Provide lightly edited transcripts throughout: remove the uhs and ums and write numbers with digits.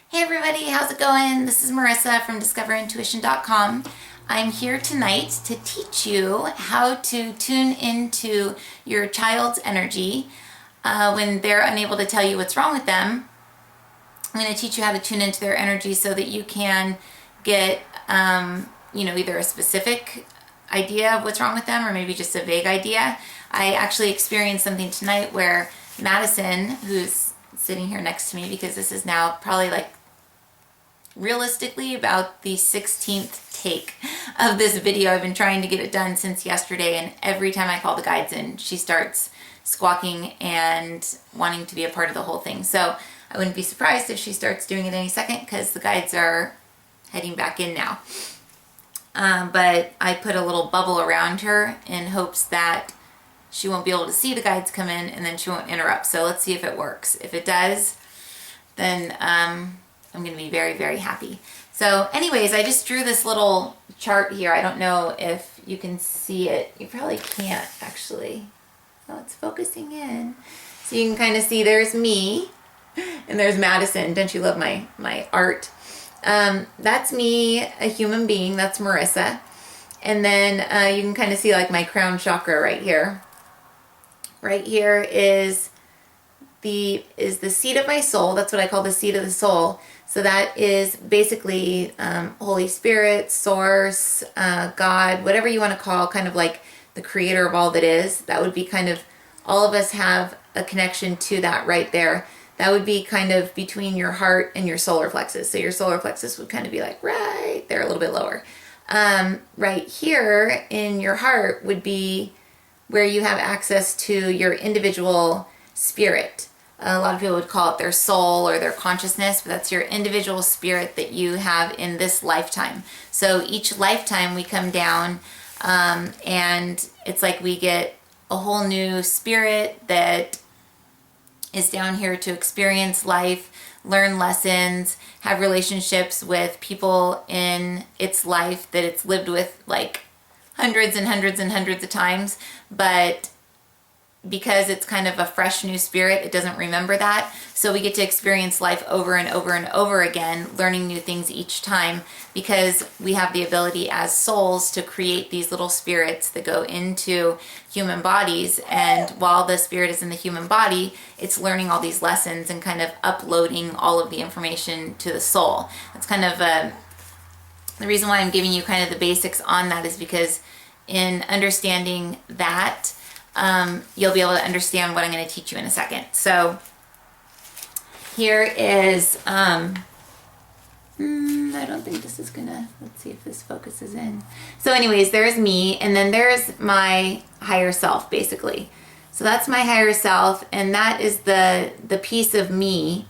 Hey everybody, how's it going? This is Marissa from discoverintuition.com. I'm here tonight to teach you how to tune into your child's energy when they're unable to tell you what's wrong with them. I'm going to teach you how to tune into their energy so that you can get, either a specific idea of what's wrong with them or maybe just a vague idea. I actually experienced something tonight where Madison, who's sitting here next to me, because this is now probably like realistically about the 16th take of this video. I've been trying to get it done since yesterday, and every time I call the guides in, she starts squawking and wanting to be a part of the whole thing. So I wouldn't be surprised if she starts doing it any second because the guides are heading back in now. But I put a little bubble around her in hopes that she won't be able to see the guides come in and then she won't interrupt. So let's see if it works. If it does, then I'm going to be very, very happy. So anyways, I just drew this little chart here. I don't know if you can see it. You probably can't actually. Oh, it's focusing in. So you can kind of see there's me and there's Madison. Don't you love my art? That's me, a human being. That's Marissa. And then you can kind of see like my crown chakra right here. Right here is the seat of my soul. That's what I call the seat of the soul. So that is basically Holy Spirit, Source, God, whatever you want to call, kind of like the creator of all that is. That would be kind of, all of us have a connection to that right there. That would be kind of between your heart and your solar plexus. So your solar plexus would kind of be like right there, a little bit lower. Right here in your heart would be where you have access to your individual spirit. A lot of people would call it their soul or their consciousness, but that's your individual spirit that you have in this lifetime. So each lifetime we come down and it's like we get a whole new spirit that is down here to experience life, learn lessons, have relationships with people in its life that it's lived with like hundreds and hundreds and hundreds of times, but because it's kind of a fresh new spirit, it doesn't remember that. So we get to experience life over and over and over again, learning new things each time, because we have the ability as souls to create these little spirits that go into human bodies. And while the spirit is in the human body, it's learning all these lessons and kind of uploading all of the information to the soul. That's kind of the reason why I'm giving you kind of the basics on that is because in understanding that, you'll be able to understand what I'm going to teach you in a second. So here is, I don't think this is gonna, let's see if this focuses in. So anyways, there's me, and then there's my higher self, basically. So that's my higher self, and that is the piece of me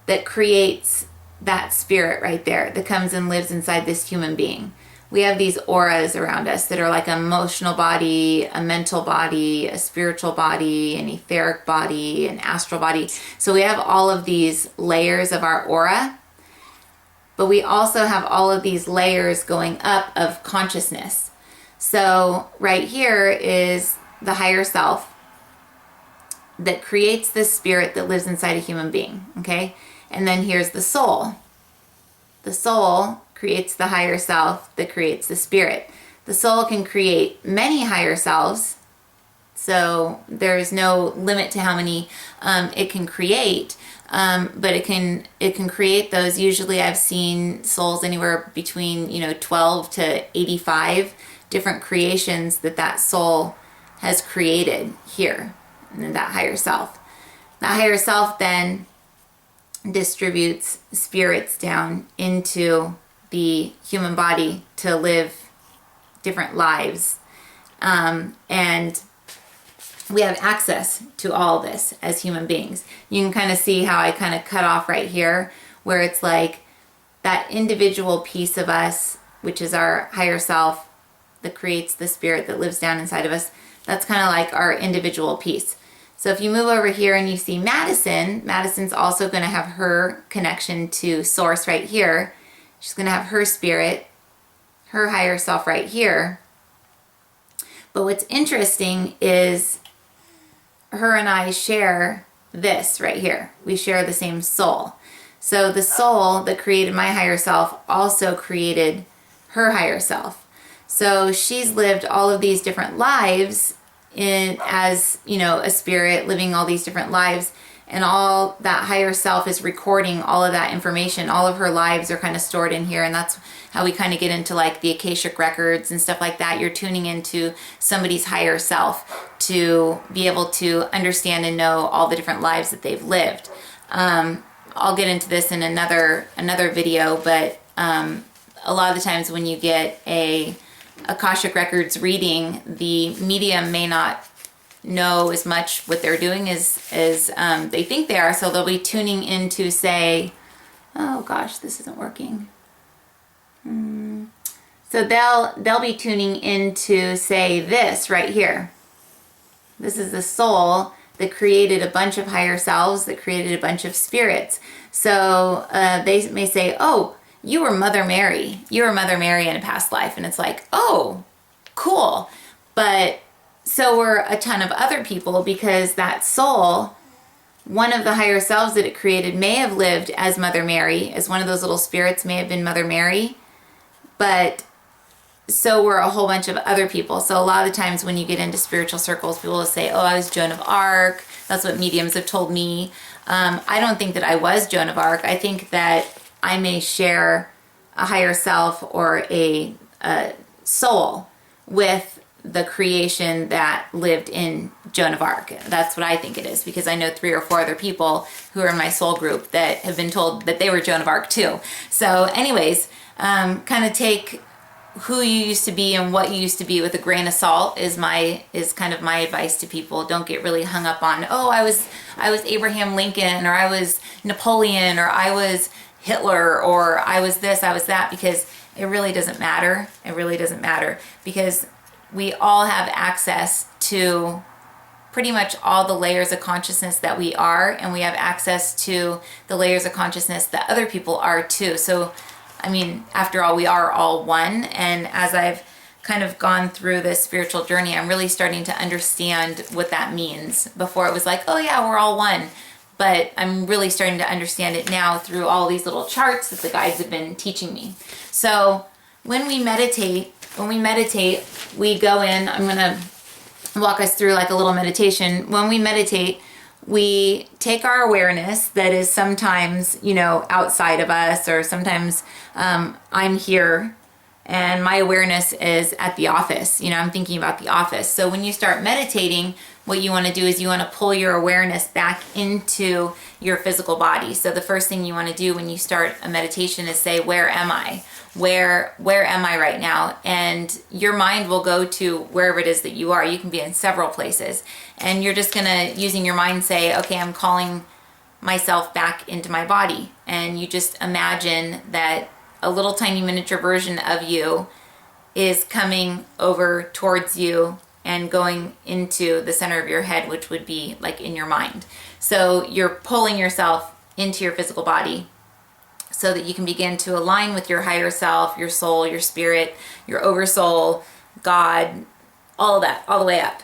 that creates that spirit right there that comes and lives inside this human being. We have these auras around us that are like an emotional body, a mental body, a spiritual body, an etheric body, an astral body. So we have all of these layers of our aura, but we also have all of these layers going up of consciousness. So right here is the higher self that creates this spirit that lives inside a human being, okay? And then here's the soul. The soul creates the higher self that creates the spirit. The soul can create many higher selves, so there's no limit to how many it can create, but it can create those. Usually I've seen souls anywhere between 12 to 85 different creations that soul has created here, in that higher self. That higher self then distributes spirits down into the human body to live different lives. And we have access to all this as human beings. You can kind of see how I kind of cut off right here, where it's like that individual piece of us, which is our higher self that creates the spirit that lives down inside of us. That's kind of like our individual piece. So if you move over here and you see Madison, Madison's also going to have her connection to Source right here. She's going to have her spirit, her higher self right here. But what's interesting is her and I share this right here. We share the same soul. So the soul that created my higher self also created her higher self. So she's lived all of these different lives as, a spirit living all these different lives, and all that higher self is recording all of that information. All of her lives are kind of stored in here, and that's how we kind of get into like the Akashic records and stuff like that. You're tuning into somebody's higher self to be able to understand and know all the different lives that they've lived. I'll get into this in another video, but a lot of the times when you get a Akashic records reading, the medium may not know as much what they're doing as they think they are, so they'll be tuning into, say, oh gosh, this isn't working. So they'll be tuning into, say, this right here. This is the soul that created a bunch of higher selves, that created a bunch of spirits. So they may say, oh, you were Mother Mary. You were Mother Mary in a past life. And it's like, oh, cool. But so were a ton of other people, because that soul, one of the higher selves that it created, may have lived as Mother Mary, as one of those little spirits may have been Mother Mary, but so were a whole bunch of other people. So a lot of the times when you get into spiritual circles, people will say, oh, I was Joan of Arc. That's what mediums have told me. I don't think that I was Joan of Arc. I think that I may share a higher self or a soul with the creation that lived in Joan of Arc. That's what I think it is, because I know 3 or 4 other people who are in my soul group that have been told that they were Joan of Arc too. So anyways, kind of take who you used to be and what you used to be with a grain of salt is kind of my advice to people. Don't get really hung up on, oh, I was Abraham Lincoln, or I was Napoleon, or I was Hitler, or I was this, I was that, because it really doesn't matter. It really doesn't matter, because we all have access to pretty much all the layers of consciousness that we are, and we have access to the layers of consciousness that other people are too. So, I mean, after all, we are all one. And as I've kind of gone through this spiritual journey, I'm really starting to understand what that means. Before it was like, oh yeah, we're all one. But I'm really starting to understand it now through all these little charts that the guides have been teaching me. So when we meditate, we go in, I'm going to walk us through like a little meditation. When we meditate, we take our awareness that is sometimes, outside of us, or sometimes I'm here and my awareness is at the office. I'm thinking about the office. So when you start meditating, what you want to do is you want to pull your awareness back into your physical body. So the first thing you want to do when you start a meditation is say, where am I? Where am I right now? And your mind will go to wherever it is that you are. You can be in several places. And you're just gonna, using your mind, say, okay, I'm calling myself back into my body. And you just imagine that a little tiny miniature version of you is coming over towards you and going into the center of your head, which would be like in your mind. So you're pulling yourself into your physical body, so that you can begin to align with your higher self, your soul, your spirit, your oversoul, God, all of that, all the way up,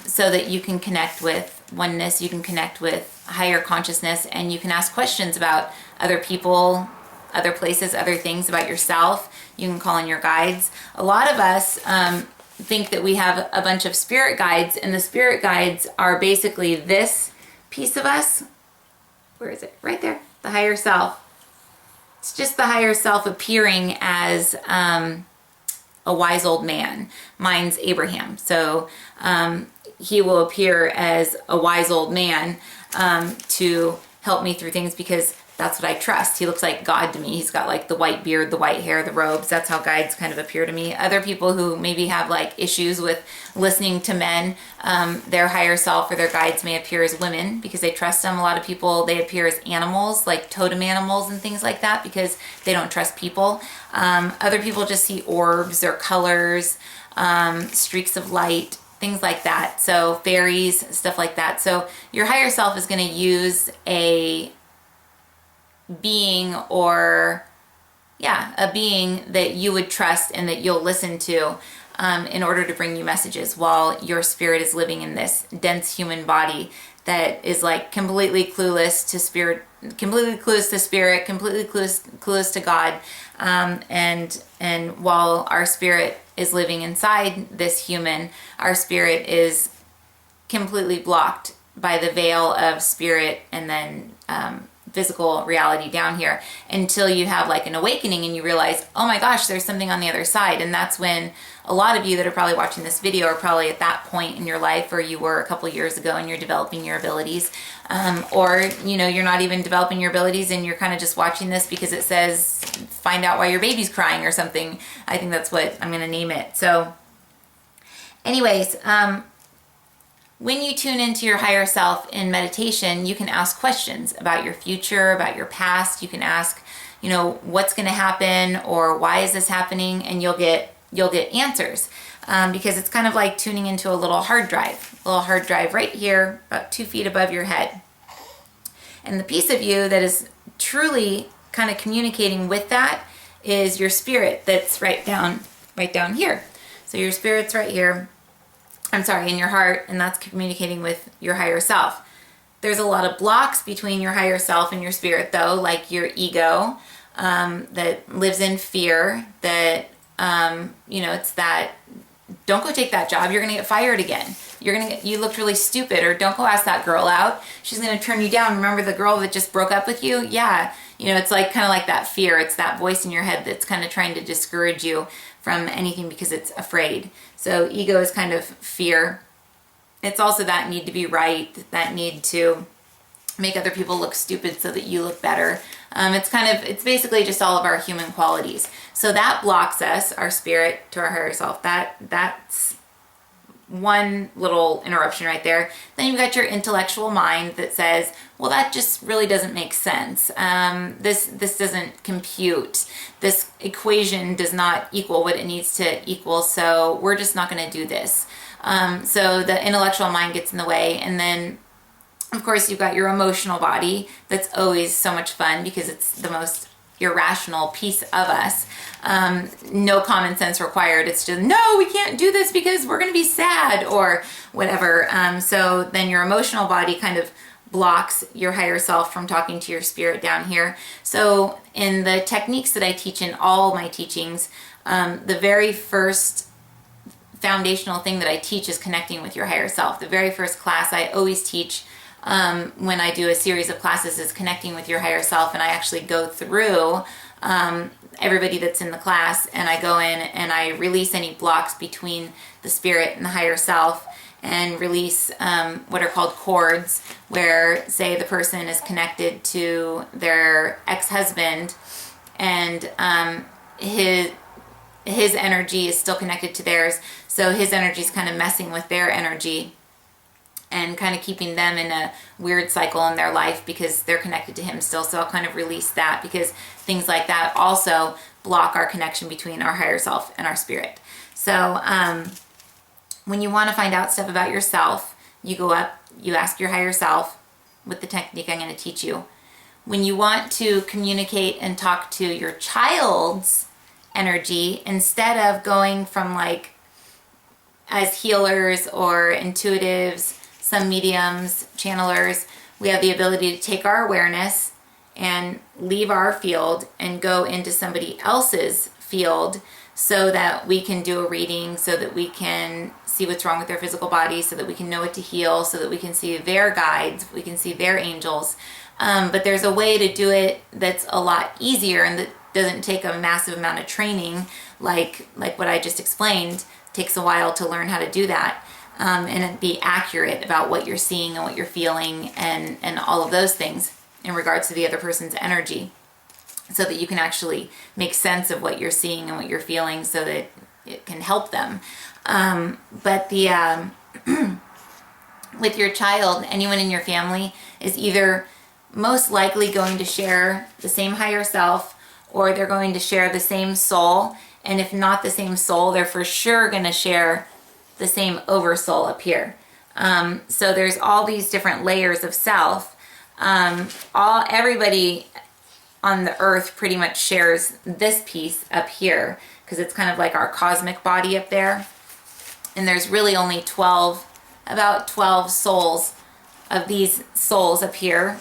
so that you can connect with oneness, you can connect with higher consciousness, and you can ask questions about other people, other places, other things about yourself. You can call in your guides. A lot of us think that we have a bunch of spirit guides, and the spirit guides are basically this piece of us. Where is it? Right there, the higher self. It's just the higher self appearing as a wise old man. Mine's Abraham. So he will appear as a wise old man to help me through things, because that's what I trust. He looks like God to me. He's got like the white beard, the white hair, the robes. That's how guides kind of appear to me. Other people who maybe have like issues with listening to men, their higher self or their guides may appear as women because they trust them. A lot of people, they appear as animals, like totem animals and things like that, because they don't trust people. Other people just see orbs or colors, streaks of light, things like that. So fairies, stuff like that. So your higher self is going to use a being, or a being that you would trust and that you'll listen to in order to bring you messages, while your spirit is living in this dense human body that is like completely clueless to completely clueless to spirit, completely clueless to God. And while our spirit is living inside this human, our spirit is completely blocked by the veil of spirit and then physical reality down here, until you have like an awakening and you realize, oh my gosh, there's something on the other side. And that's when a lot of you that are probably watching this video are probably at that point in your life, or you were a couple years ago, and you're developing your abilities, or you're not even developing your abilities and you're kind of just watching this because it says find out why your baby's crying or something. I think that's what I'm going to name it. So anyways, when you tune into your higher self in meditation, you can ask questions about your future, about your past. You can ask, what's going to happen, or why is this happening, and you'll get answers, because it's kind of like tuning into a little hard drive right here, about 2 feet above your head. And the piece of you that is truly kind of communicating with that is your spirit, that's right down here. So your spirit's right here. In your heart, and that's communicating with your higher self. There's a lot of blocks between your higher self and your spirit, though, like your ego that lives in fear, that, it's that, don't go take that job, you're going to get fired again. You looked really stupid, or don't go ask that girl out, she's going to turn you down. Remember the girl that just broke up with you? Yeah. It's like kind of like that fear. It's that voice in your head that's kind of trying to discourage you from anything because it's afraid. So ego is kind of fear. It's also that need to be right, that need to make other people look stupid so that you look better. It's basically just all of our human qualities. So that blocks us, our spirit, to our higher self. That's one little interruption right there. Then you've got your intellectual mind that says, well, that just really doesn't make sense. This doesn't compute. This equation does not equal what it needs to equal, so we're just not going to do this. So the intellectual mind gets in the way. And then, of course, you've got your emotional body that's always so much fun because it's the most irrational piece of us. No common sense required. It's just, no, we can't do this because we're going to be sad or whatever. So then your emotional body kind of blocks your higher self from talking to your spirit down here. So in the techniques that I teach in all my teachings, the very first foundational thing that I teach is connecting with your higher self. The very first class I always teach when I do a series of classes is connecting with your higher self, and I actually go through everybody that's in the class, and I go in and I release any blocks between the spirit and the higher self, and release what are called cords, where say the person is connected to their ex-husband, and his energy is still connected to theirs, so his energy is kind of messing with their energy and kind of keeping them in a weird cycle in their life because they're connected to him still. So I'll kind of release that, because things like that also block our connection between our higher self and our spirit. So when you want to find out stuff about yourself, you go up, you ask your higher self with the technique I'm going to teach you. When you want to communicate and talk to your child's energy, instead of going from like as healers or intuitives, some mediums, channelers, we have the ability to take our awareness and leave our field and go into somebody else's field, so that we can do a reading, so that we can see what's wrong with their physical body, so that we can know what to heal, so that we can see their guides, we can see their angels. But there's a way to do it that's a lot easier and that doesn't take a massive amount of training, like what I just explained. It takes a while to learn how to do that. And be accurate about what you're seeing and what you're feeling and all of those things in regards to the other person's energy, so that you can actually make sense of what you're seeing and what you're feeling, so that it can help them. But with your child, anyone in your family is either most likely going to share the same higher self, or they're going to share the same soul. And if not the same soul, they're for sure going to share the same oversoul up here. So there's all these different layers of self. Everybody on the earth pretty much shares this piece up here, because it's kind of like our cosmic body up there. And there's really only about 12 souls of these souls up here